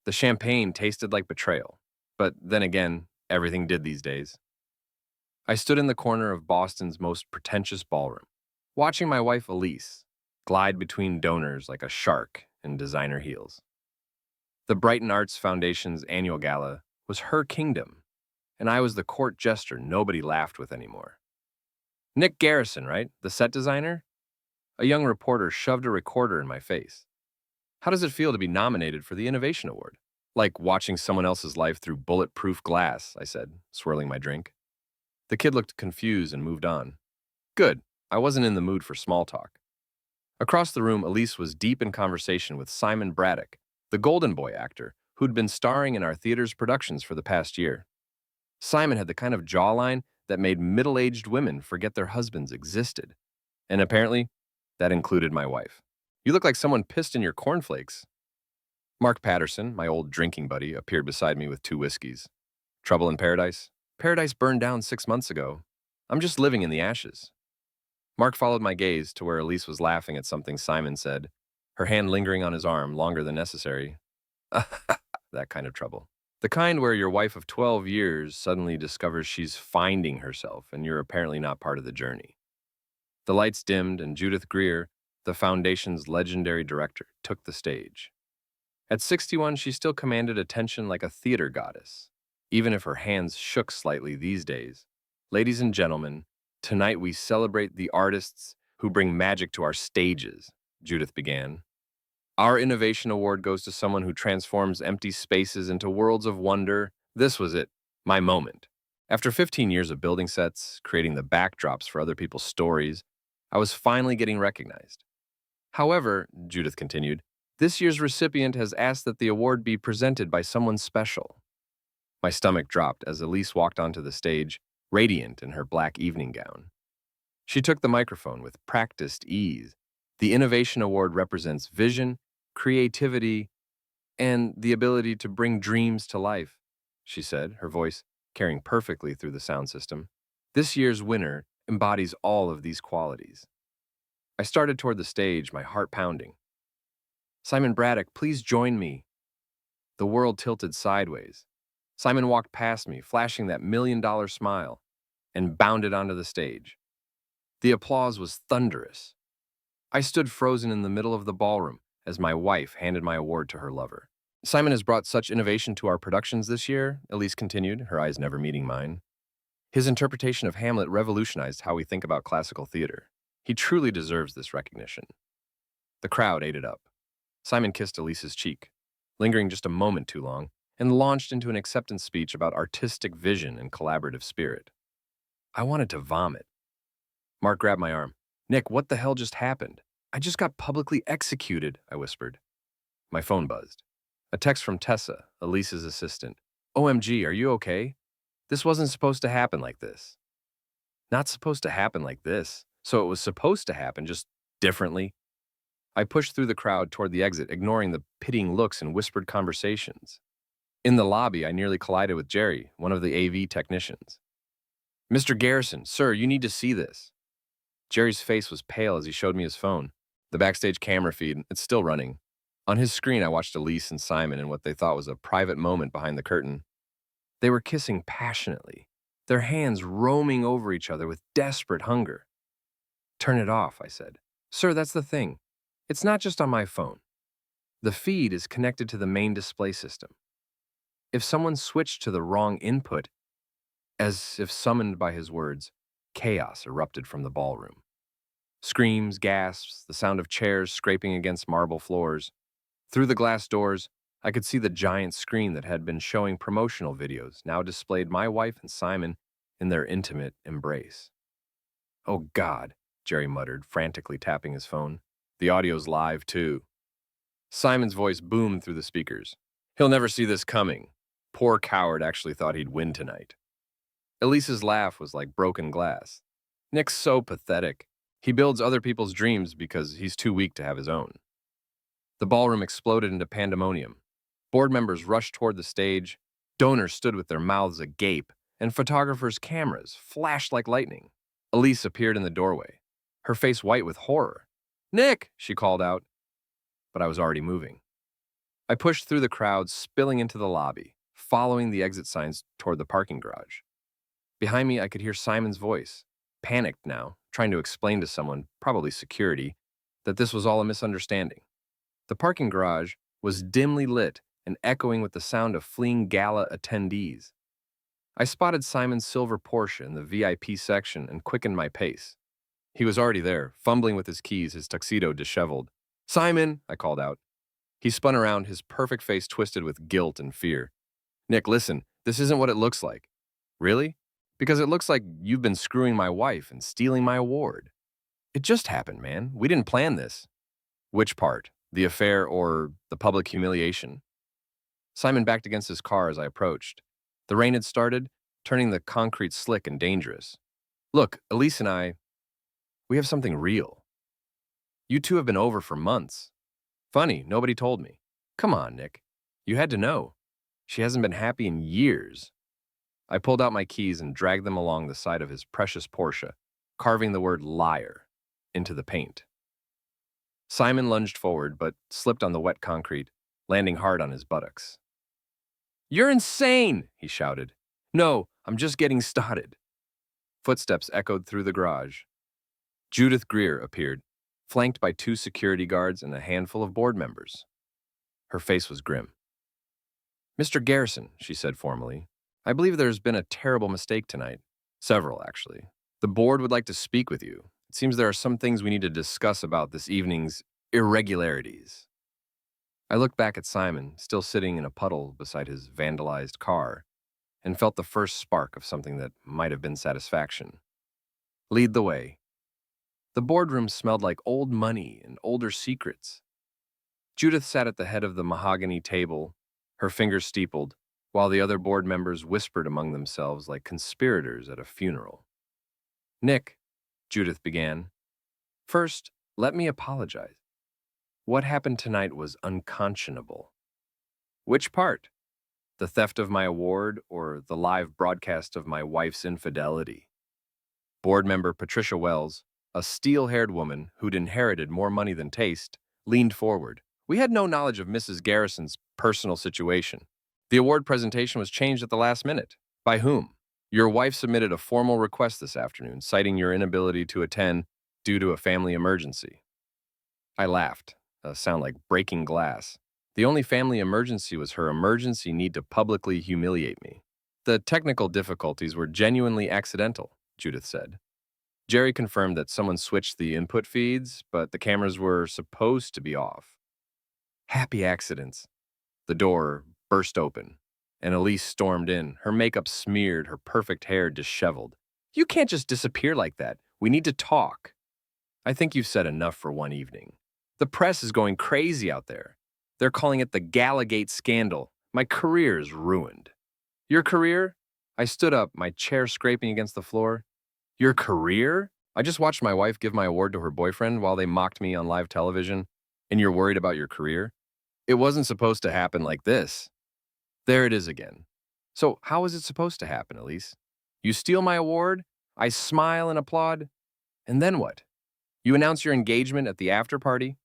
The champagne tasted like betrayal. But then again, everything did these days. I stood in the corner of Boston's most pretentious ballroom, watching my wife Elise glide between donors like a shark in designer heels. The Brighton Arts Foundation's annual gala was her kingdom, and I was the court jester nobody laughed with anymore. Nick Garrison, right? The set designer? A young reporter shoved a recorder in my face. How does it feel to be nominated for the Innovation Award? Like watching someone else's life through bulletproof glass, I said, swirling my drink. The kid looked confused and moved on. Good. I wasn't in the mood for small talk. Across the room, Elise was deep in conversation with Simon Braddock, the Golden Boy actor who'd been starring in our theater's productions for the past year. Simon had the kind of jawline that made middle-aged women forget their husbands existed. And apparently, that included my wife. You look like someone pissed in your cornflakes. Mark Patterson, my old drinking buddy, appeared beside me with 2 whiskeys. Trouble in paradise? Paradise burned down 6 months ago. I'm just living in the ashes. Mark followed my gaze to where Elise was laughing at something Simon said, her hand lingering on his arm longer than necessary. That kind of trouble. The kind where your wife of 12 years suddenly discovers she's finding herself and you're apparently not part of the journey. The lights dimmed and Judith Greer, the foundation's legendary director, took the stage. At 61, she still commanded attention like a theater goddess, even if her hands shook slightly these days. Ladies and gentlemen, tonight we celebrate the artists who bring magic to our stages, Judith began. Our Innovation Award goes to someone who transforms empty spaces into worlds of wonder. This was it, my moment. After 15 years of building sets, creating the backdrops for other people's stories, I was finally getting recognized. However, Judith continued, this year's recipient has asked that the award be presented by someone special. My stomach dropped as Elise walked onto the stage, radiant in her black evening gown. She took the microphone with practiced ease. The Innovation Award represents vision, creativity, and the ability to bring dreams to life, she said, her voice carrying perfectly through the sound system. This year's winner embodies all of these qualities. I started toward the stage, my heart pounding. Simon Braddock, please join me. The world tilted sideways. Simon walked past me, flashing that $1,000,000 smile, and bounded onto the stage. The applause was thunderous. I stood frozen in the middle of the ballroom as my wife handed my award to her lover. Simon has brought such innovation to our productions this year, Elise continued, her eyes never meeting mine. His interpretation of Hamlet revolutionized how we think about classical theater. He truly deserves this recognition. The crowd ate it up. Simon kissed Elise's cheek, lingering just a moment too long, and launched into an acceptance speech about artistic vision and collaborative spirit. I wanted to vomit. Mark grabbed my arm. Nick, what the hell just happened? I just got publicly executed, I whispered. My phone buzzed. A text from Tessa, Elise's assistant. OMG, are you okay? This wasn't supposed to happen like this. Not supposed to happen like this. So it was supposed to happen, just differently. I pushed through the crowd toward the exit, ignoring the pitying looks and whispered conversations. In the lobby, I nearly collided with Jerry, one of the AV technicians. Mr. Garrison, sir, you need to see this. Jerry's face was pale as he showed me his phone. The backstage camera feed, it's still running. On his screen, I watched Elise and Simon in what they thought was a private moment behind the curtain. They were kissing passionately, their hands roaming over each other with desperate hunger. Turn it off, I said. Sir, that's the thing. It's not just on my phone. The feed is connected to the main display system. If someone switched to the wrong input, as if summoned by his words, chaos erupted from the ballroom. Screams, gasps, the sound of chairs scraping against marble floors. Through the glass doors, I could see the giant screen that had been showing promotional videos now displayed my wife and Simon in their intimate embrace. Oh God, Jerry muttered, frantically tapping his phone. The audio's live, too. Simon's voice boomed through the speakers. He'll never see this coming. Poor coward actually thought he'd win tonight. Elise's laugh was like broken glass. Nick's so pathetic. He builds other people's dreams because he's too weak to have his own. The ballroom exploded into pandemonium. Board members rushed toward the stage, donors stood with their mouths agape, and photographers' cameras flashed like lightning. Elise appeared in the doorway, her face white with horror. Nick, she called out, but I was already moving. I pushed through the crowd, spilling into the lobby, following the exit signs toward the parking garage. Behind me, I could hear Simon's voice, panicked now, trying to explain to someone, probably security, that this was all a misunderstanding. The parking garage was dimly lit and echoing with the sound of fleeing gala attendees. I spotted Simon's silver Porsche in the VIP section and quickened my pace. He was already there, fumbling with his keys, his tuxedo disheveled. "Simon!" I called out. He spun around, his perfect face twisted with guilt and fear. "Nick, listen, this isn't what it looks like." "Really?" "Because it looks like you've been screwing my wife and stealing my award." "It just happened, man. We didn't plan this." "Which part? The affair or the public humiliation?" Simon backed against his car as I approached. The rain had started, turning the concrete slick and dangerous. "Look, Elise and I, we have something real. You two have been over for months. Funny, nobody told me." "Come on, Nick. You had to know. She hasn't been happy in years." I pulled out my keys and dragged them along the side of his precious Porsche, carving the word liar into the paint. Simon lunged forward, but slipped on the wet concrete, landing hard on his buttocks. "You're insane!" he shouted. "No, I'm just getting started." Footsteps echoed through the garage. Judith Greer appeared, flanked by 2 security guards and a handful of board members. Her face was grim. "Mr. Garrison," she said formally, "I believe there's been a terrible mistake tonight. Several, actually. The board would like to speak with you. It seems there are some things we need to discuss about this evening's irregularities." I looked back at Simon, still sitting in a puddle beside his vandalized car, and felt the first spark of something that might have been satisfaction. "Lead the way." The boardroom smelled like old money and older secrets. Judith sat at the head of the mahogany table, her fingers steepled, while the other board members whispered among themselves like conspirators at a funeral. "Nick," Judith began, "first, let me apologize. What happened tonight was unconscionable." "Which part? The theft of my award or the live broadcast of my wife's infidelity?" Board member Patricia Wells, a steel-haired woman who'd inherited more money than taste, leaned forward. "We had no knowledge of Mrs. Garrison's personal situation. The award presentation was changed at the last minute. By whom? Your wife submitted a formal request this afternoon, citing your inability to attend due to a family emergency." I laughed, a sound like breaking glass. The only family emergency was her emergency need to publicly humiliate me. "The technical difficulties were genuinely accidental," Judith said. "Jerry confirmed that someone switched the input feeds, but the cameras were supposed to be off." Happy accidents. The door burst open, and Elise stormed in, her makeup smeared, her perfect hair disheveled. "You can't just disappear like that. We need to talk." "I think you've said enough for one evening. The press is going crazy out there. They're calling it the Galagate scandal. My career is ruined." "Your career?" I stood up, my chair scraping against the floor. "Your career? I just watched my wife give my award to her boyfriend while they mocked me on live television, and you're worried about your career? It wasn't supposed to happen like this." There it is again. "So how is it supposed to happen, Elise? You steal my award, I smile and applaud, and then what? You announce your engagement at the after party?"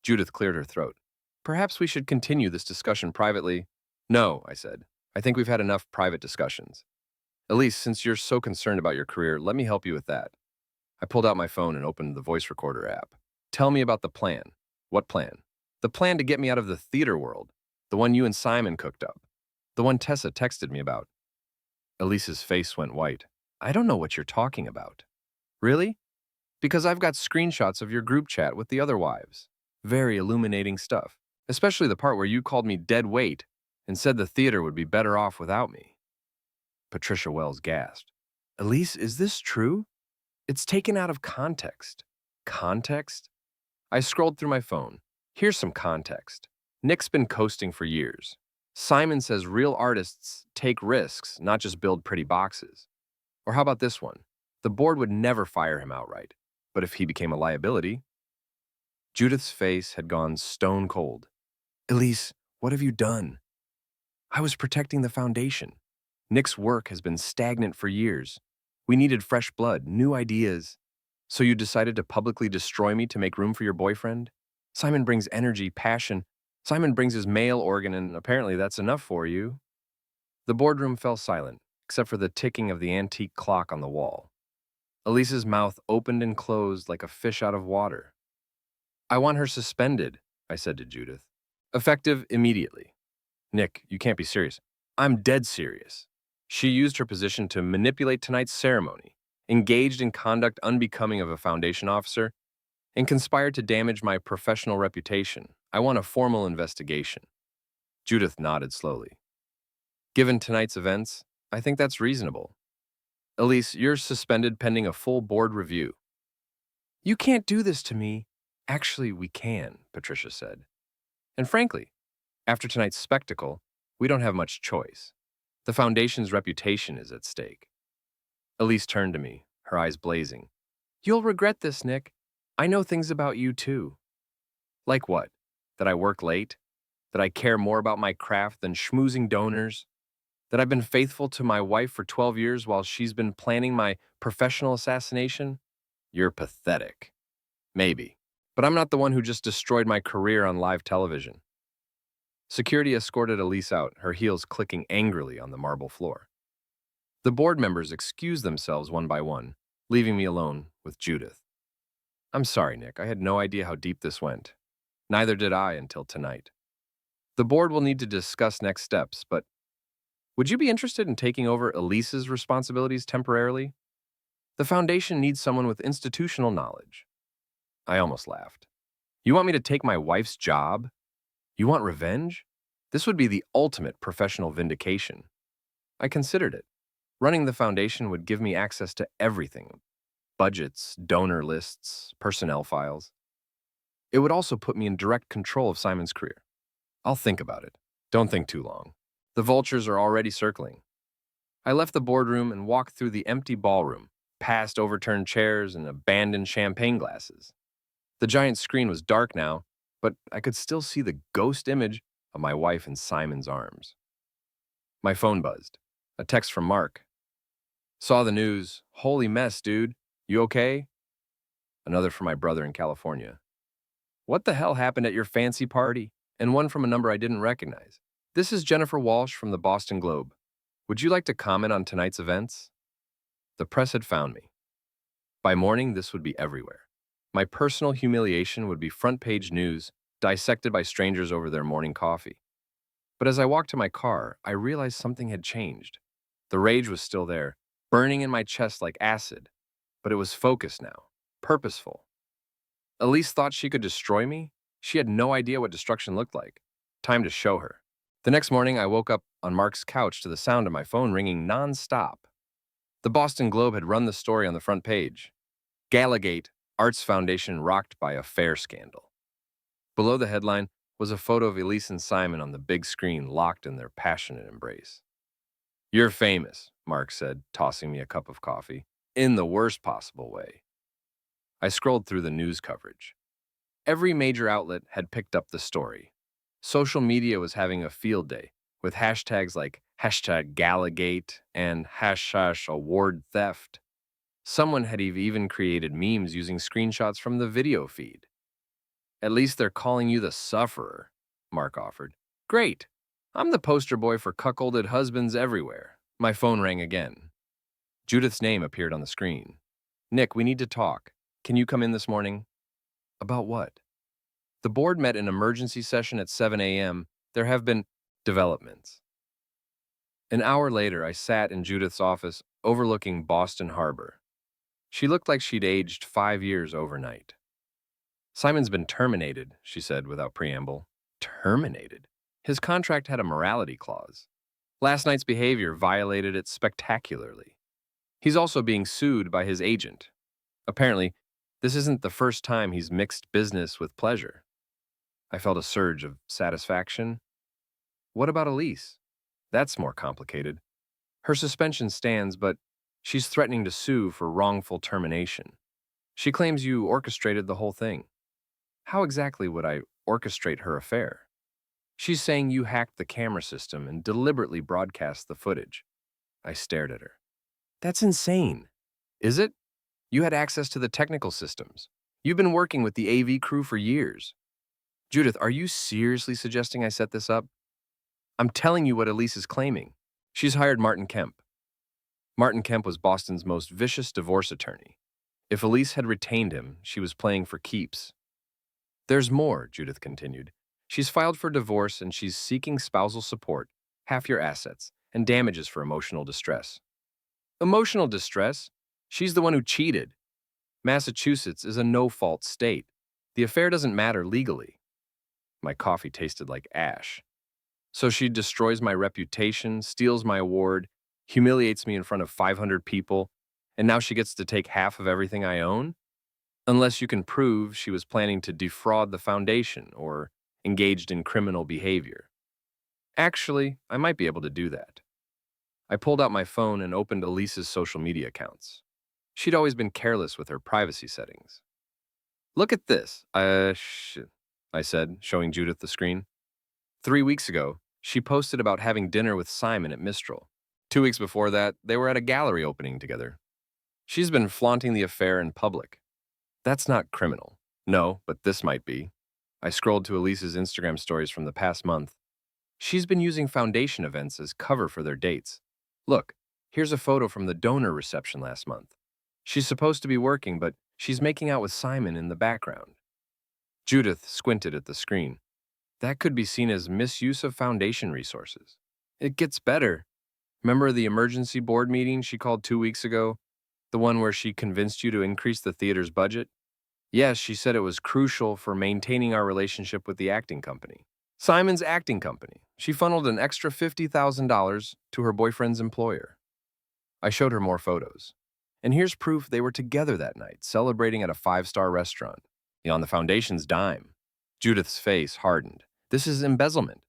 Judith cleared her throat. "Perhaps we should continue this discussion privately." "No," I said. "I think we've had enough private discussions. Elise, since you're so concerned about your career, let me help you with that." I pulled out my phone and opened the voice recorder app. "Tell me about the plan." "What plan?" "The plan to get me out of the theater world. The one you and Simon cooked up. The one Tessa texted me about." Elise's face went white. "I don't know what you're talking about." "Really?" "Because I've got screenshots of your group chat with the other wives. Very illuminating stuff. Especially the part where you called me dead weight and said the theater would be better off without me." Patricia Wells gasped. "Elise, is this true?" "It's taken out of context." "Context?" I scrolled through my phone. "Here's some context. Nick's been coasting for years. Simon says real artists take risks, not just build pretty boxes." Or how about this one? "The board would never fire him outright, but if he became a liability." Judith's face had gone stone cold. "Elise, what have you done?" "I was protecting the foundation. Nick's work has been stagnant for years. We needed fresh blood, new ideas. So you decided to publicly destroy me to make room for your boyfriend? Simon brings energy, passion. Simon brings his male organ, and apparently that's enough for you. The boardroom fell silent, except for the ticking of the antique clock on the wall. Elise's mouth opened and closed like a fish out of water. I want her suspended, I said to Judith. Effective immediately. Nick, you can't be serious. I'm dead serious. She used her position to manipulate tonight's ceremony, engaged in conduct unbecoming of a Foundation officer, and conspired to damage my professional reputation. I want a formal investigation. Judith nodded slowly. Given tonight's events, I think that's reasonable. Elise, you're suspended pending a full board review. You can't do this to me. Actually, we can, Patricia said. And frankly, after tonight's spectacle, we don't have much choice. The Foundation's reputation is at stake. Elise turned to me, her eyes blazing. You'll regret this, Nick. I know things about you, too. Like what? That I work late? That I care more about my craft than schmoozing donors? That I've been faithful to my wife for 12 years while she's been planning my professional assassination? You're pathetic. Maybe. But I'm not the one who just destroyed my career on live television. Security escorted Elise out, her heels clicking angrily on the marble floor. The board members excused themselves one by one, leaving me alone with Judith. I'm sorry, Nick. I had no idea how deep this went. Neither did I until tonight. The board will need to discuss next steps, but would you be interested in taking over Elise's responsibilities temporarily? The Foundation needs someone with institutional knowledge. I almost laughed. You want me to take my wife's job? You want revenge? This would be the ultimate professional vindication. I considered it. Running the Foundation would give me access to everything. Budgets, donor lists, personnel files. It would also put me in direct control of Simon's career. I'll think about it. Don't think too long. The vultures are already circling. I left the boardroom and walked through the empty ballroom, past overturned chairs and abandoned champagne glasses. The giant screen was dark now, but I could still see the ghost image of my wife in Simon's arms. My phone buzzed. A text from Mark. Saw the news. Holy mess, dude. You okay? Another from my brother in California. What the hell happened at your fancy party? And one from a number I didn't recognize. This is Jennifer Walsh from the Boston Globe. Would you like to comment on tonight's events? The press had found me. By morning, this would be everywhere. My personal humiliation would be front-page news, dissected by strangers over their morning coffee. But as I walked to my car, I realized something had changed. The rage was still there, burning in my chest like acid, but it was focused now, purposeful. Elise thought she could destroy me? She had no idea what destruction looked like. Time to show her. The next morning, I woke up on Mark's couch to the sound of my phone ringing non-stop. The Boston Globe had run the story on the front page. Galagate, Arts Foundation rocked by affair scandal. Below the headline was a photo of Elise and Simon on the big screen, locked in their passionate embrace. You're famous, Mark said, tossing me a cup of coffee, in the worst possible way. I scrolled through the news coverage. Every major outlet had picked up the story. Social media was having a field day, with hashtags like #Galagate and #award theft. Someone had even created memes using screenshots from the video feed. At least they're calling you the sufferer, Mark offered. Great. I'm the poster boy for cuckolded husbands everywhere. My phone rang again. Judith's name appeared on the screen. Nick, we need to talk. Can you come in this morning? About what? The board met an emergency session at 7 a.m. There have been developments. An hour later, I sat in Judith's office overlooking Boston Harbor. She looked like she'd aged 5 years overnight. Simon's been terminated, she said without preamble. Terminated? His contract had a morality clause. Last night's behavior violated it spectacularly. He's also being sued by his agent. Apparently, this isn't the first time he's mixed business with pleasure. I felt a surge of satisfaction. What about Elise? That's more complicated. Her suspension stands, but she's threatening to sue for wrongful termination. She claims you orchestrated the whole thing. How exactly would I orchestrate her affair? She's saying you hacked the camera system and deliberately broadcast the footage. I stared at her. That's insane. Is it? You had access to the technical systems. You've been working with the AV crew for years. Judith, are you seriously suggesting I set this up? I'm telling you what Elise is claiming. She's hired Martin Kemp. Martin Kemp was Boston's most vicious divorce attorney. If Elise had retained him, she was playing for keeps. There's more, Judith continued. She's filed for divorce and she's seeking spousal support, half your assets, and damages for emotional distress. Emotional distress? She's the one who cheated. Massachusetts is a no-fault state. The affair doesn't matter legally. My coffee tasted like ash. So she destroys my reputation, steals my award, humiliates me in front of 500 people, and now she gets to take half of everything I own? Unless you can prove she was planning to defraud the foundation or engaged in criminal behavior. Actually, I might be able to do that. I pulled out my phone and opened Elise's social media accounts. She'd always been careless with her privacy settings. Look at this. I said, showing Judith the screen. 3 weeks ago, she posted about having dinner with Simon at Mistral. 2 weeks before that, they were at a gallery opening together. She's been flaunting the affair in public. That's not criminal. No, but this might be. I scrolled to Elise's Instagram stories from the past month. She's been using foundation events as cover for their dates. Look, here's a photo from the donor reception last month. She's supposed to be working, but she's making out with Simon in the background. Judith squinted at the screen. That could be seen as misuse of foundation resources. It gets better. Remember the emergency board meeting she called 2 weeks ago? The one where she convinced you to increase the theater's budget? Yes, she said it was crucial for maintaining our relationship with the acting company. Simon's acting company. She funneled an extra $50,000 to her boyfriend's employer. I showed her more photos. And here's proof they were together that night, celebrating at a 5-star restaurant. On the foundation's dime. Judith's face hardened. This is embezzlement.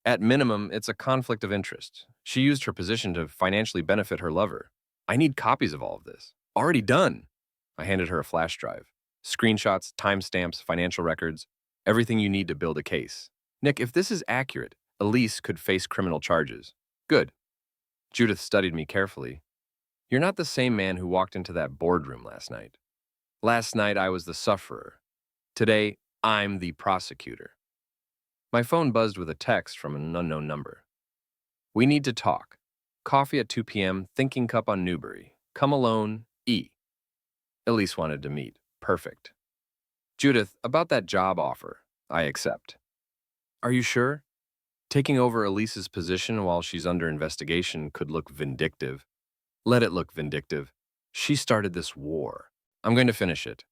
At minimum, it's a conflict of interest. She used her position to financially benefit her lover. I need copies of all of this. Already done. I handed her a flash drive. Screenshots, timestamps, financial records, everything you need to build a case. Nick, if this is accurate, Elise could face criminal charges. Good. Judith studied me carefully. You're not the same man who walked into that boardroom last night. Last night, I was the sufferer. Today, I'm the prosecutor. My phone buzzed with a text from an unknown number. We need to talk. Coffee at 2 p.m., Thinking Cup on Newbury. Come alone, E. Elise wanted to meet. Perfect. Judith, about that job offer, I accept. Are you sure? Taking over Elise's position while she's under investigation could look vindictive. Let it look vindictive. She started this war. I'm going to finish it.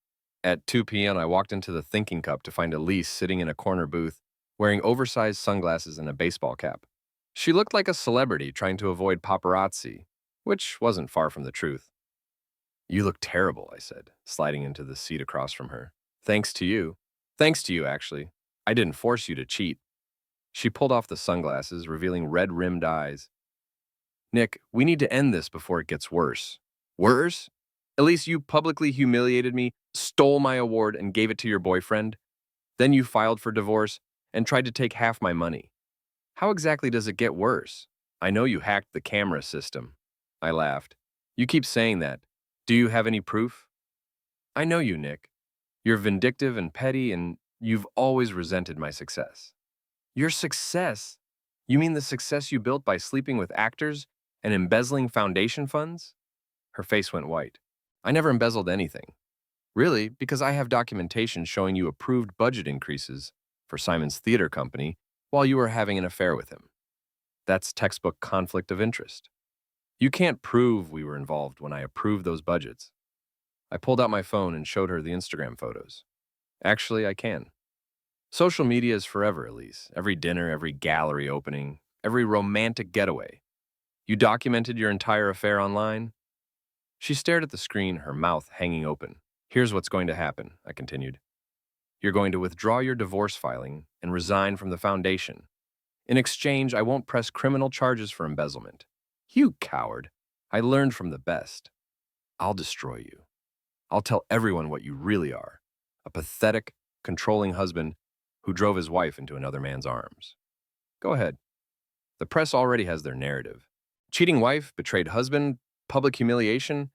At 2 p.m., I walked into the Thinking Cup to find Elise sitting in a corner booth, wearing oversized sunglasses and a baseball cap. She looked like a celebrity trying to avoid paparazzi, which wasn't far from the truth. You look terrible, I said, sliding into the seat across from her. Thanks to you. Thanks to you, actually. I didn't force you to cheat. She pulled off the sunglasses, revealing red-rimmed eyes. Nick, we need to end this before it gets worse. Worse? At least you publicly humiliated me, stole my award, and gave it to your boyfriend. Then you filed for divorce and tried to take half my money. How exactly does it get worse? I know you hacked the camera system. I laughed. You keep saying that. Do you have any proof? I know you, Nick. You're vindictive and petty, and you've always resented my success. Your success? You mean the success you built by sleeping with actors and embezzling foundation funds? Her face went white. I never embezzled anything. Really, because I have documentation showing you approved budget increases for Simon's theater company while you were having an affair with him. That's textbook conflict of interest. You can't prove we were involved when I approved those budgets. I pulled out my phone and showed her the Instagram photos. Actually, I can. Social media is forever, Elise. Every dinner, every gallery opening, every romantic getaway. You documented your entire affair online? She stared at the screen, her mouth hanging open. Here's what's going to happen, I continued. You're going to withdraw your divorce filing and resign from the foundation. In exchange, I won't press criminal charges for embezzlement. You coward. I learned from the best. I'll destroy you. I'll tell everyone what you really are. A pathetic, controlling husband who drove his wife into another man's arms. Go ahead. The press already has their narrative. Cheating wife, betrayed husband, public humiliation.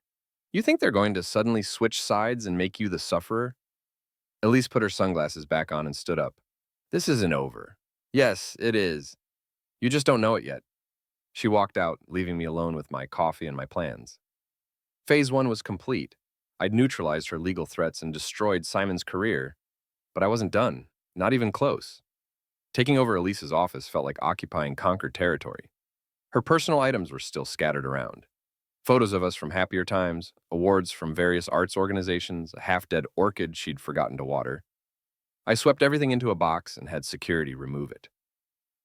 You think they're going to suddenly switch sides and make you the sufferer? Elise put her sunglasses back on and stood up. This isn't over. Yes, it is. You just don't know it yet. She walked out, leaving me alone with my coffee and my plans. Phase 1 was complete. I'd neutralized her legal threats and destroyed Simon's career, but I wasn't done, not even close. Taking over Elise's office felt like occupying conquered territory. Her personal items were still scattered around. Photos of us from happier times, awards from various arts organizations, a half-dead orchid she'd forgotten to water. I swept everything into a box and had security remove it.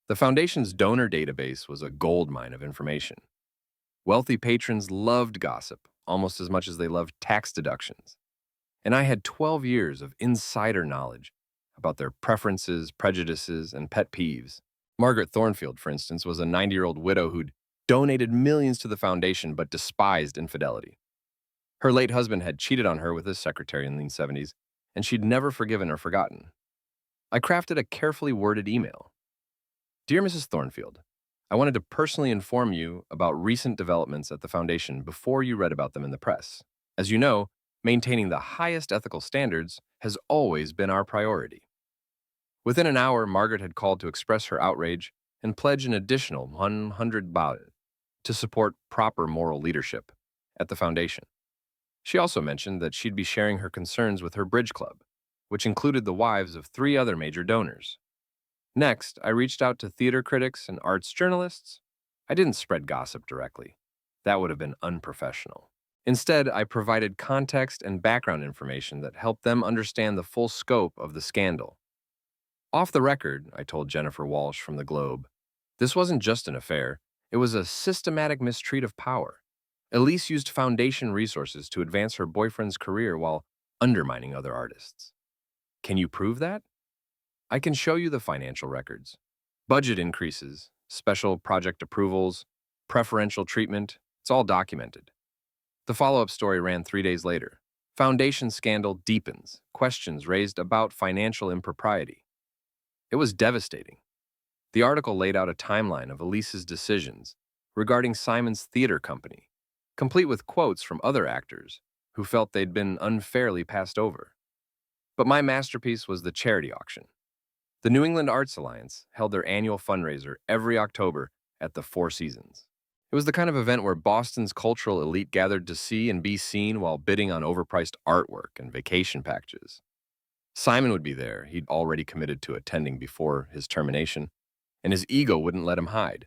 The foundation's donor database was a goldmine of information. Wealthy patrons loved gossip almost as much as they loved tax deductions. And I had 12 years of insider knowledge about their preferences, prejudices, and pet peeves. Margaret Thornfield, for instance, was a 90-year-old widow who'd donated millions to the foundation but despised infidelity. Her late husband had cheated on her with his secretary in the 70s, and she'd never forgiven or forgotten. I crafted a carefully worded email. Dear Mrs. Thornfield, I wanted to personally inform you about recent developments at the foundation before you read about them in the press. As you know, maintaining the highest ethical standards has always been our priority. Within an hour, Margaret had called to express her outrage and pledge an additional 100 baht to support proper moral leadership at the foundation. She also mentioned that she'd be sharing her concerns with her bridge club, which included the wives of 3 other major donors. Next, I reached out to theater critics and arts journalists. I didn't spread gossip directly. That would have been unprofessional. Instead, I provided context and background information that helped them understand the full scope of the scandal. Off the record, I told Jennifer Walsh from the Globe, this wasn't just an affair, it was a systematic mistreat of power. Elise used foundation resources to advance her boyfriend's career while undermining other artists. Can you prove that? I can show you the financial records. Budget increases, special project approvals, preferential treatment, it's all documented. The follow-up story ran 3 days later. Foundation scandal deepens, questions raised about financial impropriety. It was devastating. The article laid out a timeline of Elise's decisions regarding Simon's theater company, complete with quotes from other actors who felt they'd been unfairly passed over. But my masterpiece was the charity auction. The New England Arts Alliance held their annual fundraiser every October at the Four Seasons. It was the kind of event where Boston's cultural elite gathered to see and be seen while bidding on overpriced artwork and vacation packages. Simon would be there. He'd already committed to attending before his termination, and his ego wouldn't let him hide.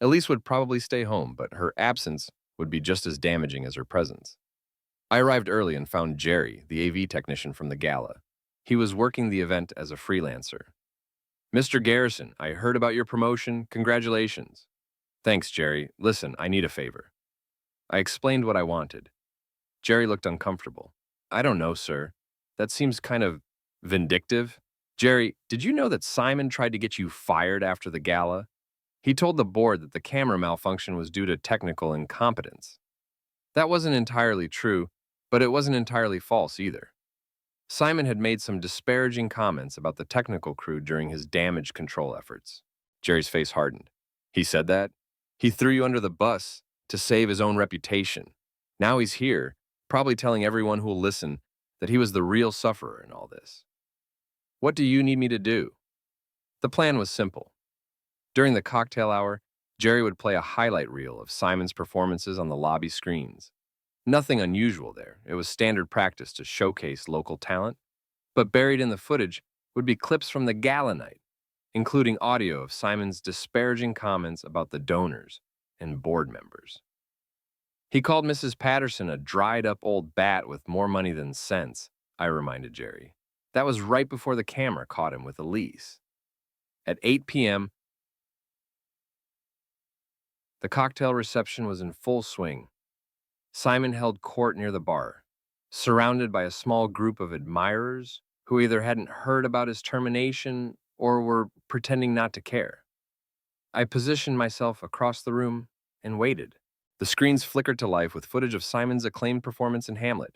Elise would probably stay home, but her absence would be just as damaging as her presence. I arrived early and found Jerry, the AV technician from the gala. He was working the event as a freelancer. Mr. Garrison, I heard about your promotion. Congratulations. Thanks, Jerry. Listen, I need a favor. I explained what I wanted. Jerry looked uncomfortable. I don't know, sir. That seems kind of vindictive. Jerry, did you know that Simon tried to get you fired after the gala? He told the board that the camera malfunction was due to technical incompetence. That wasn't entirely true, but it wasn't entirely false either. Simon had made some disparaging comments about the technical crew during his damage control efforts. Jerry's face hardened. He said that? He threw you under the bus to save his own reputation. Now he's here, probably telling everyone who will listen that he was the real sufferer in all this. What do you need me to do? The plan was simple. During the cocktail hour, Jerry would play a highlight reel of Simon's performances on the lobby screens. Nothing unusual there. It was standard practice to showcase local talent. But buried in the footage would be clips from the gala night, including audio of Simon's disparaging comments about the donors and board members. He called Mrs. Patterson a dried-up old bat with more money than sense, I reminded Jerry. That was right before the camera caught him with Elise. At 8 p.m., the cocktail reception was in full swing. Simon held court near the bar, surrounded by a small group of admirers who either hadn't heard about his termination or were pretending not to care. I positioned myself across the room and waited. The screens flickered to life with footage of Simon's acclaimed performance in Hamlet.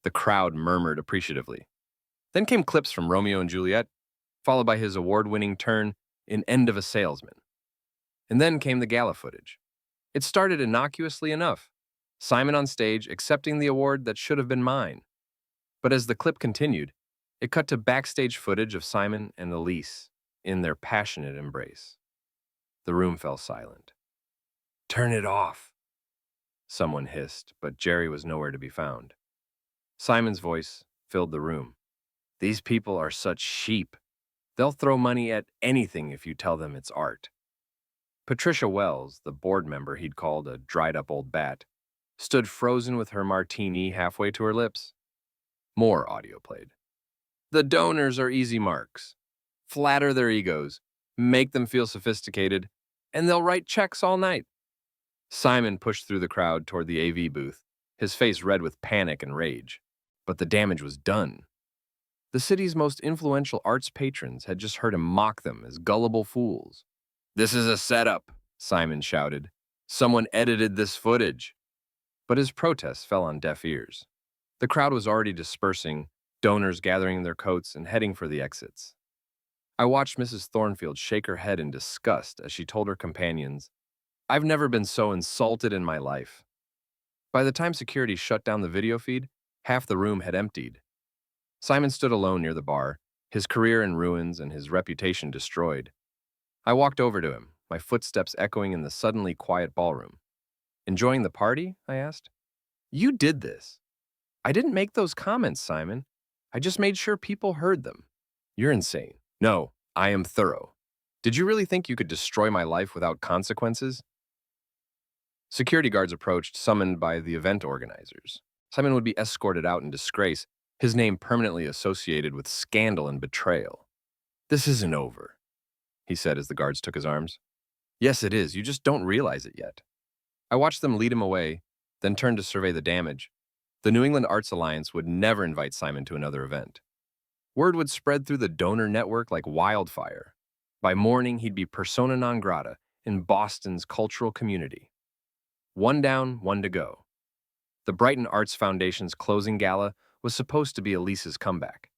The crowd murmured appreciatively. Then came clips from Romeo and Juliet, followed by his award-winning turn in End of a Salesman. And then came the gala footage. It started innocuously enough. Simon on stage accepting the award that should have been mine. But as the clip continued, It cut to backstage footage of Simon and Elise in their passionate embrace. The room fell silent. "Turn it off," someone hissed, but Jerry was nowhere to be found. Simon's voice filled the room. "These people are such sheep. They'll throw money at anything if you tell them it's art." Patricia Wells, the board member he'd called a dried-up old bat, stood frozen with her martini halfway to her lips. More audio played. "The donors are easy marks. Flatter their egos, make them feel sophisticated, and they'll write checks all night." Simon pushed through the crowd toward the AV booth, his face red with panic and rage. But the damage was done. The city's most influential arts patrons had just heard him mock them as gullible fools. "This is a setup," Simon shouted. "Someone edited this footage." But his protests fell on deaf ears. The crowd was already dispersing, donors gathering their coats and heading for the exits. I watched Mrs. Thornfield shake her head in disgust as she told her companions, "I've never been so insulted in my life." By the time security shut down the video feed, half the room had emptied. Simon stood alone near the bar, his career in ruins and his reputation destroyed. I walked over to him, my footsteps echoing in the suddenly quiet ballroom. "Enjoying the party?" I asked. "You did this." "I didn't make those comments, Simon. I just made sure people heard them." "You're insane." "No, I am thorough. Did you really think you could destroy my life without consequences?" Security guards approached, summoned by the event organizers. Simon would be escorted out in disgrace, his name permanently associated with scandal and betrayal. "This isn't over," he said as the guards took his arms. "Yes, it is. You just don't realize it yet." I watched them lead him away, then turned to survey the damage. The New England Arts Alliance would never invite Simon to another event. Word would spread through the donor network like wildfire. By morning, he'd be persona non grata in Boston's cultural community. One down, one to go. The Brighton Arts Foundation's closing gala was supposed to be Elise's comeback.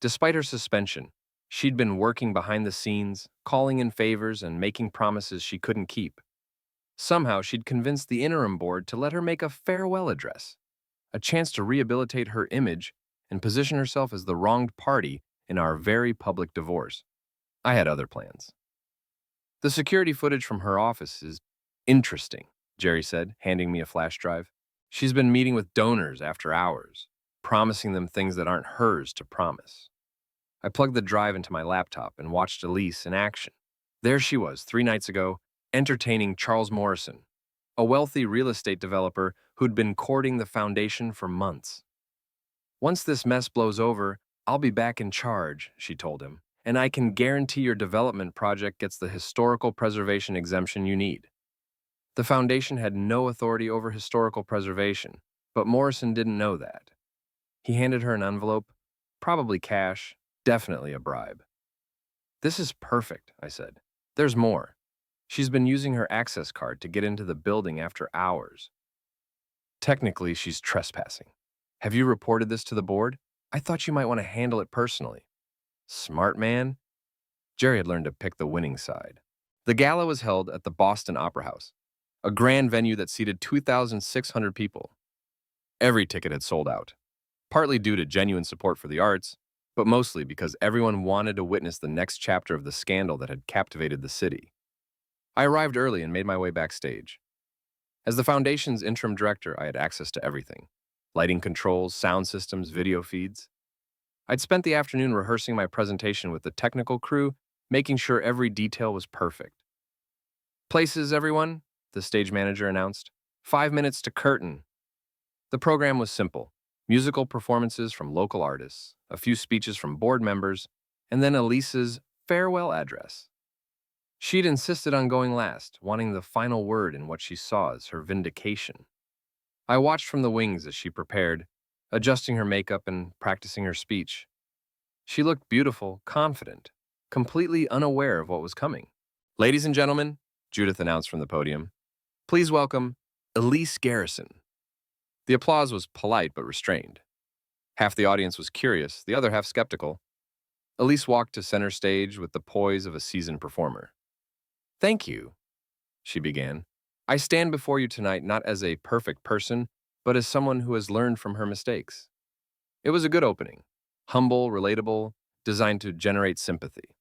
Despite her suspension, she'd been working behind the scenes, calling in favors and making promises she couldn't keep. Somehow, she'd convinced the interim board to let her make a farewell address, a chance to rehabilitate her image and position herself as the wronged party in our very public divorce. I had other plans. "The security footage from her office is interesting," Jerry said, handing me a flash drive. "She's been meeting with donors after hours, promising them things that aren't hers to promise." I plugged the drive into my laptop and watched Elise in action. There she was, 3 nights ago, entertaining Charles Morrison, a wealthy real estate developer who'd been courting the foundation for months. "Once this mess blows over, I'll be back in charge," she told him, "and I can guarantee your development project gets the historical preservation exemption you need." The foundation had no authority over historical preservation, but Morrison didn't know that. He handed her an envelope, probably cash, definitely a bribe. "This is perfect," I said. "There's more. She's been using her access card to get into the building after hours. Technically, she's trespassing. Have you reported this to the board? I thought you might want to handle it personally." Smart man. Jerry had learned to pick the winning side. The gala was held at the Boston Opera House, a grand venue that seated 2,600 people. Every ticket had sold out, partly due to genuine support for the arts, but mostly because everyone wanted to witness the next chapter of the scandal that had captivated the city. I arrived early and made my way backstage. As the foundation's interim director, I had access to everything: lighting controls, sound systems, video feeds. I'd spent the afternoon rehearsing my presentation with the technical crew, making sure every detail was perfect. "Places, everyone," the stage manager announced. 5 minutes to curtain." The program was simple: musical performances from local artists, a few speeches from board members, and then Elise's farewell address. She'd insisted on going last, wanting the final word in what she saw as her vindication. I watched from the wings as she prepared, adjusting her makeup and practicing her speech. She looked beautiful, confident, completely unaware of what was coming. "Ladies and gentlemen," Judith announced from the podium, "please welcome Elise Garrison." The applause was polite but restrained. Half the audience was curious, the other half skeptical. Elise walked to center stage with the poise of a seasoned performer. "Thank you," she began. "I stand before you tonight not as a perfect person, but as someone who has learned from her mistakes." It was a good opening. humble, relatable, designed to generate sympathy.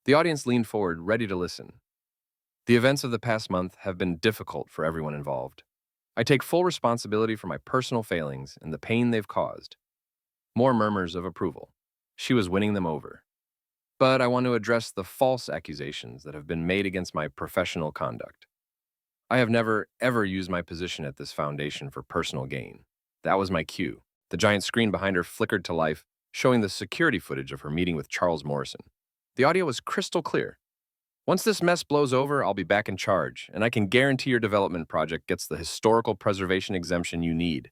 The audience leaned forward, ready to listen. The events of the past month have been difficult for everyone involved. I take full responsibility for my personal failings and the pain they've caused. More murmurs of approval. She was winning them over. But I want to address the false accusations that have been made against my professional conduct. I have never, ever used my position at this foundation for personal gain. That was my cue. The giant screen behind her flickered to life, showing the security footage of her meeting with Charles Morrison. The audio was crystal clear. Once this mess blows over, I'll be back in charge, and I can guarantee your development project gets the historical preservation exemption you need.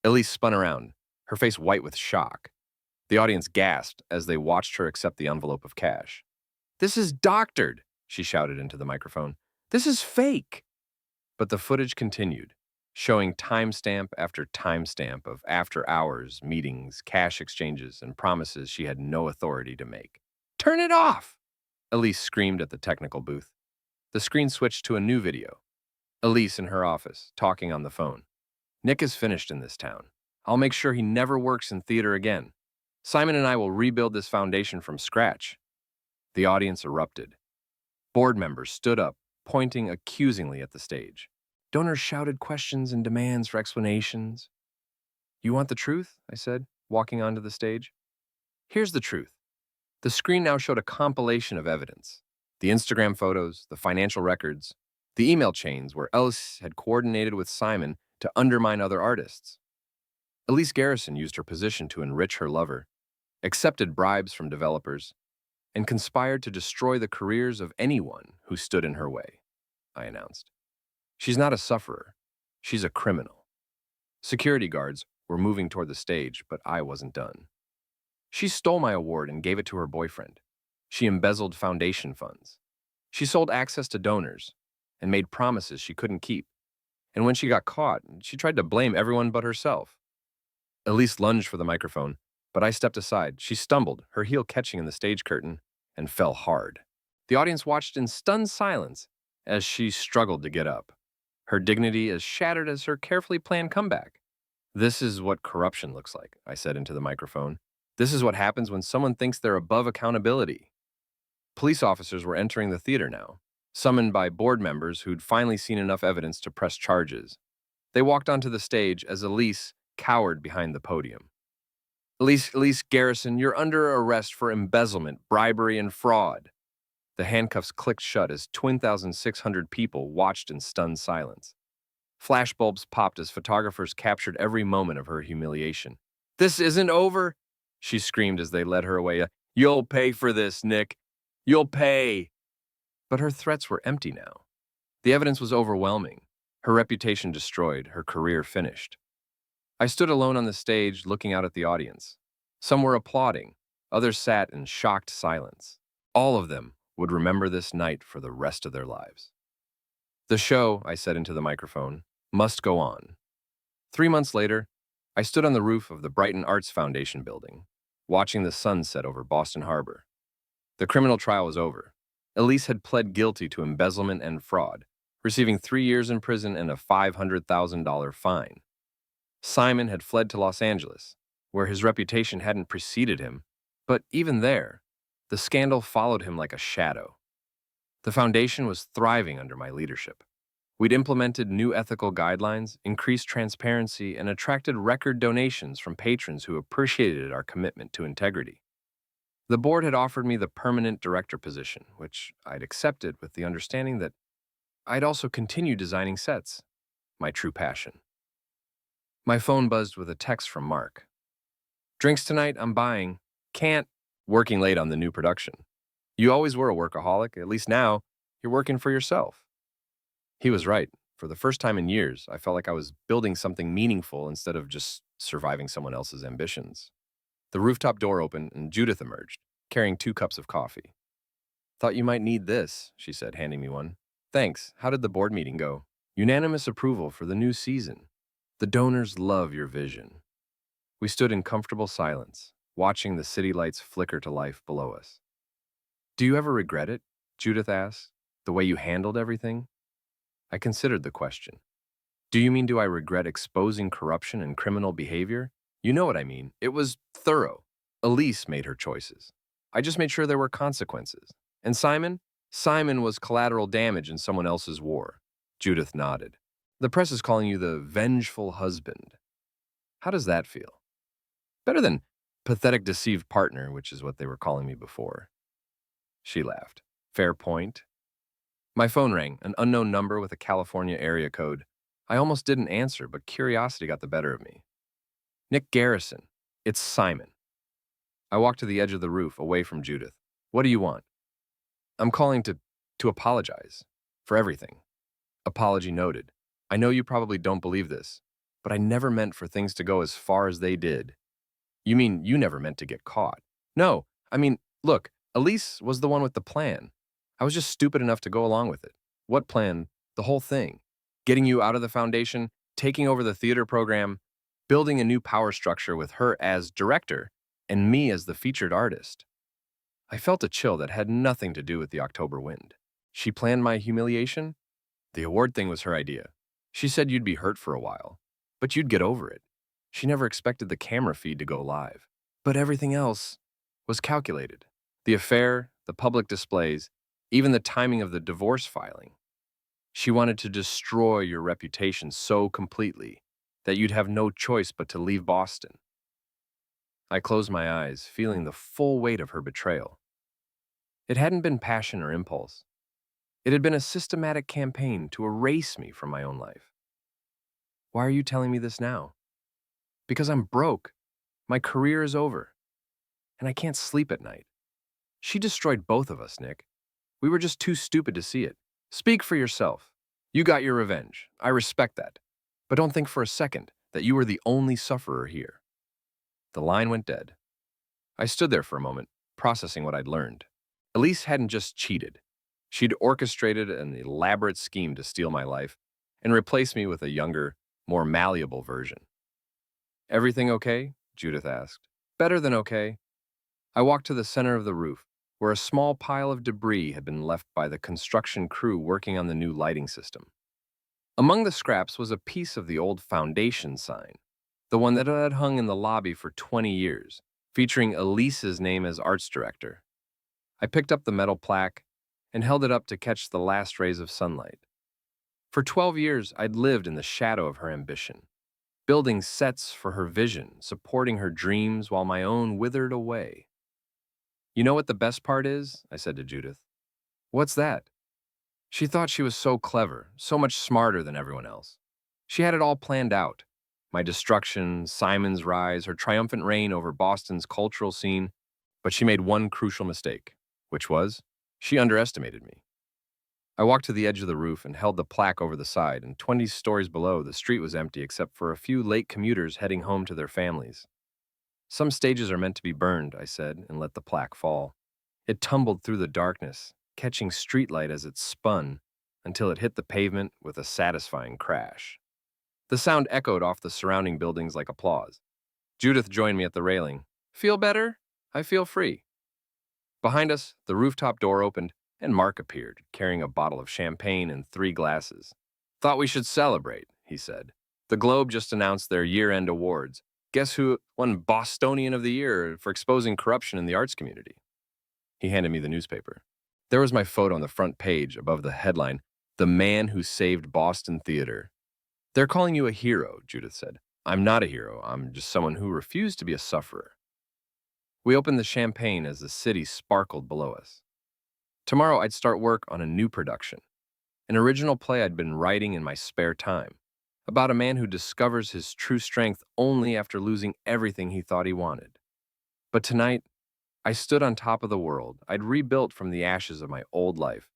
Elise spun around, her face white with shock. The audience gasped as they watched her accept the envelope of cash. "This is doctored," she shouted into the microphone. "This is fake." But the footage continued, showing timestamp after timestamp of after-hours meetings, cash exchanges, and promises she had no authority to make. "Turn it off!" Elise screamed at the technical booth. The screen switched to a new video. Elise in her office, talking on the phone. "Nick is finished in this town. I'll make sure he never works in theater again. Simon and I will rebuild this foundation from scratch." The audience erupted. Board members stood up, pointing accusingly at the stage. Donors shouted questions and demands for explanations. "You want the truth?" I said, walking onto the stage. "Here's the truth." The screen now showed a compilation of evidence. The Instagram photos, the financial records, the email chains where Ellis had coordinated with Simon to undermine other artists. Elise Garrison used her position to enrich her lover, accepted bribes from developers, and conspired to destroy the careers of anyone who stood in her way, I announced. She's not a sufferer. She's a criminal. Security guards were moving toward the stage, but I wasn't done. She stole my award and gave it to her boyfriend. She embezzled foundation funds. She sold access to donors and made promises she couldn't keep. And when she got caught, she tried to blame everyone but herself. Elise lunged for the microphone, but I stepped aside. She stumbled, her heel catching in the stage curtain, and fell hard. The audience watched in stunned silence as she struggled to get up, her dignity as shattered as her carefully planned comeback. "This is what corruption looks like," I said into the microphone. "This is what happens when someone thinks they're above accountability." Police officers were entering the theater now, summoned by board members who'd finally seen enough evidence to press charges. They walked onto the stage as Elise cowered behind the podium. Elise Garrison, you're under arrest for embezzlement, bribery, and fraud." The handcuffs clicked shut as 2,600 people watched in stunned silence. Flashbulbs popped as photographers captured every moment of her humiliation. "This isn't over," she screamed as they led her away. "You'll pay for this, Nick. You'll pay." But her threats were empty now. The evidence was overwhelming. Her reputation destroyed, her career finished. I stood alone on the stage, looking out at the audience. Some were applauding, others sat in shocked silence. All of them would remember this night for the rest of their lives. "The show," I said into the microphone, "must go on." 3 months later, I stood on the roof of the Brighton Arts Foundation building, watching the sun set over Boston Harbor. The criminal trial was over. Elise had pled guilty to embezzlement and fraud, receiving 3 years in prison and a $500,000 fine. Simon had fled to Los Angeles, where his reputation hadn't preceded him, but even there, the scandal followed him like a shadow. The foundation was thriving under my leadership. We'd implemented new ethical guidelines, increased transparency, and attracted record donations from patrons who appreciated our commitment to integrity. The board had offered me the permanent director position, which I'd accepted with the understanding that I'd also continue designing sets, my true passion. My phone buzzed with a text from Mark. "Drinks tonight, I'm buying. Can't." Working late on the new production. "You always were a workaholic. At least now, you're working for yourself." He was right. For the first time in years, I felt like I was building something meaningful instead of just surviving someone else's ambitions. The rooftop door opened and Judith emerged, carrying 2 cups of coffee. "Thought you might need this," she said, handing me one. "Thanks. How did the board meeting go?" "Unanimous approval for the new season. The donors love your vision." We stood in comfortable silence, watching the city lights flicker to life below us. "Do you ever regret it?" Judith asked. "The way you handled everything?" I considered the question. "Do you mean do I regret exposing corruption and criminal behavior? You know what I mean. It was thorough. Elise made her choices. I just made sure there were consequences. And Simon? Simon was collateral damage in someone else's war. Judith nodded. The press is calling you the vengeful husband. How does that feel? Better than pathetic deceived partner, which is what they were calling me before. She laughed. Fair point. My phone rang, an unknown number with a California area code. I almost didn't answer, but curiosity got the better of me. Nick Garrison. It's Simon. I walked to the edge of the roof, away from Judith. What do you want? I'm calling to apologize. For everything. Apology noted. I know you probably don't believe this, but I never meant for things to go as far as they did. You mean you never meant to get caught? No, look, Elise was the one with the plan. I was just stupid enough to go along with it. What plan? The whole thing. Getting you out of the foundation, taking over the theater program, building a new power structure with her as director and me as the featured artist. I felt a chill that had nothing to do with the October wind. She planned my humiliation? The award thing was her idea. She said you'd be hurt for a while, but you'd get over it. She never expected the camera feed to go live. But everything else was calculated. The affair, the public displays, even the timing of the divorce filing. She wanted to destroy your reputation so completely that you'd have no choice but to leave Boston. I closed my eyes, feeling the full weight of her betrayal. It hadn't been passion or impulse. It had been a systematic campaign to erase me from my own life. Why are you telling me this now? Because I'm broke. My career is over. And I can't sleep at night. She destroyed both of us, Nick. We were just too stupid to see it. Speak for yourself. You got your revenge. I respect that. But don't think for a second that you were the only sufferer here. The line went dead. I stood there for a moment, processing what I'd learned. Elise hadn't just cheated. She'd orchestrated an elaborate scheme to steal my life and replace me with a younger, more malleable version. Everything okay? Judith asked. Better than okay. I walked to the center of the roof, where a small pile of debris had been left by the construction crew working on the new lighting system. Among the scraps was a piece of the old foundation sign, the one that had hung in the lobby for 20 years, featuring Elise's name as arts director. I picked up the metal plaque and held it up to catch the last rays of sunlight. For 12 years, I'd lived in the shadow of her ambition, building sets for her vision, supporting her dreams while my own withered away. You know what the best part is? I said to Judith. What's that? She thought she was so clever, so much smarter than everyone else. She had it all planned out. My destruction, Simon's rise, her triumphant reign over Boston's cultural scene, but she made one crucial mistake, which was, she underestimated me. I walked to the edge of the roof and held the plaque over the side, and 20 stories below, the street was empty except for a few late commuters heading home to their families. Some stages are meant to be burned, I said, and let the plaque fall. It tumbled through the darkness, catching streetlight as it spun until it hit the pavement with a satisfying crash. The sound echoed off the surrounding buildings like applause. Judith joined me at the railing. Feel better? I feel free. Behind us, the rooftop door opened, and Mark appeared, carrying a bottle of champagne and 3 glasses. Thought we should celebrate, he said. The Globe just announced their year-end awards. Guess who won Bostonian of the Year for exposing corruption in the arts community? He handed me the newspaper. There was my photo on the front page above the headline, The Man Who Saved Boston Theater. They're calling you a hero, Judith said. I'm not a hero. I'm just someone who refused to be a sufferer. We opened the champagne as the city sparkled below us. Tomorrow I'd start work on a new production, an original play I'd been writing in my spare time, about a man who discovers his true strength only after losing everything he thought he wanted. But tonight, I stood on top of the world I'd rebuilt from the ashes of my old life,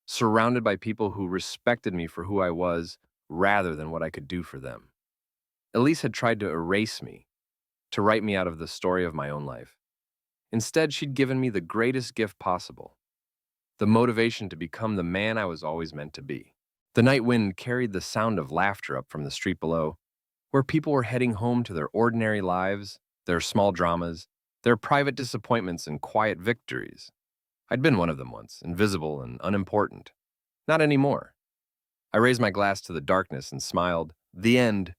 surrounded by people who respected me for who I was rather than what I could do for them. Elise had tried to erase me, to write me out of the story of my own life. Instead, she'd given me the greatest gift possible, the motivation to become the man I was always meant to be. The night wind carried the sound of laughter up from the street below, where people were heading home to their ordinary lives, their small dramas, their private disappointments and quiet victories. I'd been one of them once, invisible and unimportant. Not anymore. I raised my glass to the darkness and smiled. The end